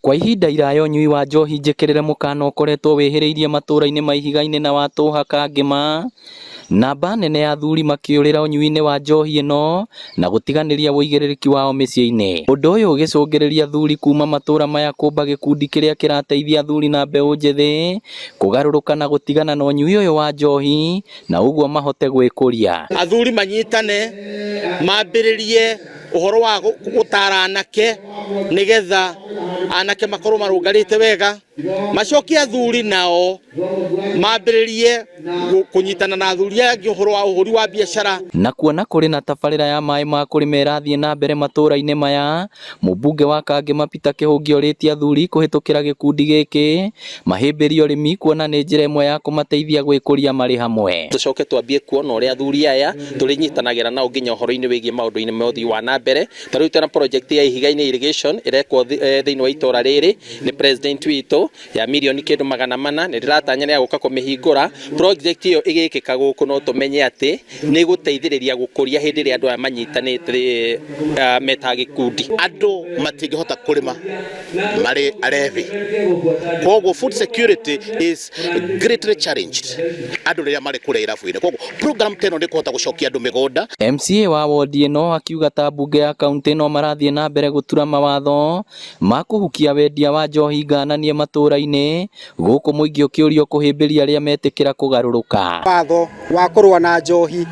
Kwa ihinda iraya ũnyui wa njohi njĩkĩrĩre mũkana ũkoretwo wĩhĩrĩirie matũũra-inĩ ma Ihiga-inĩ na Watũha Kangema. Namba nene ya athuri makĩũrĩra ũnyui-inĩ wa njohi ĩno na gũtiganĩria wũigĩrĩrĩki wao mĩciĩ-inĩ. Ũndũ ũyũ ũgĩcũngĩrĩria athuri kuma matũũra maya kũmba gĩkundi kĩrĩa kĩrateithia athuri na mbeũ njĩthĩ kũgarũrũka na gũtigana na ũnyui ũyũ wa njohi na ũguo mahote gwĩkũria. Athuri manyitane mambĩrĩrie ũhoro wa gũtara anake nĩgetha anake makorwo marũngarĩte wega, macokie athuri nao mambĩrĩrie kũnyitana na athuri angĩ ũhoro wa ũhũri wa biacara. Na kuona kũrĩ na tabarĩra ya maĩ ma kũrĩma ĩrathiĩ na mbere matũũra-inĩ maya, mũmbunge wa Kangema Peter Kĩhũngi orĩtie athuri kũhĩtũkĩra gĩkundi gĩkĩ mahĩmbĩrie ũrĩmi kuona nĩ njĩra ĩmwe ya kũmateithia gwĩkũria marĩ hamwe. Tũcoke twambie kuona ũrĩa athuri aya tũrĩnyitanagĩra nao nginya ũhoro-inĩ wĩgiĩ maũndũ-inĩ ma ũthii wa na mbere. Ta rĩu tena project ya Ihiga-inĩ irrigation ĩrekwo thĩinĩ wa itũũra rĩrĩ nĩ president witũ ya mirioni kĩndũ 400 nĩ ndĩratanya nĩ agũka kũmĩhingũra. Project ĩyo ĩgĩkĩka gũkũ no tũmenye atĩ nĩ gũteithĩrĩria gũkũria hĩndĩ ĩrĩa andũ aya manyitanĩte meta gĩkundi. Andũ matingĩhota kũrĩma marĩ arevi, koguo food security is greatly challenged andũ rĩrĩa marĩ kũrĩa irabu-inĩ. Koguo program teno nĩ kũhota gũcokia andũ mĩgũnda. MCA wa wodi ĩno akiuga ta mbunge ya kaunti ĩno marathiĩ na mbere gũtura mawatho ma kũhukia wendia wa njohi ngananie matũũra-inĩ, gũkũ mũingĩ ũkĩũrio kũhĩmbĩria arĩa metĩkĩra kũgarũrũka. Watho wa kũrũa na njohi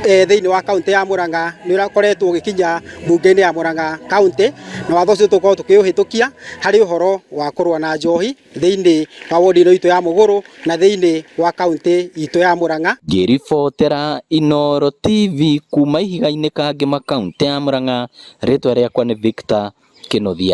thĩinĩ wa kaunti ya Mũrang'a nĩ ũrakoretwo ũgĩkinya mbunge-inĩ ya Mũrang'a kaunti, na watho ũcio tũkorwo tũkĩũhĩtũkia harĩ ũhoro wa kũrũa na njohi thĩinĩ wa wodi itũ ya Mũgũrũ na thĩinĩ wa kaunti itũ ya Mũrang'a. Ngĩribotera Inooro TV kuma Ihiga-inĩ Kangema kaunti ya Mũrang'a, rĩtwa rĩakwa nĩ Victor Kĩnuthia.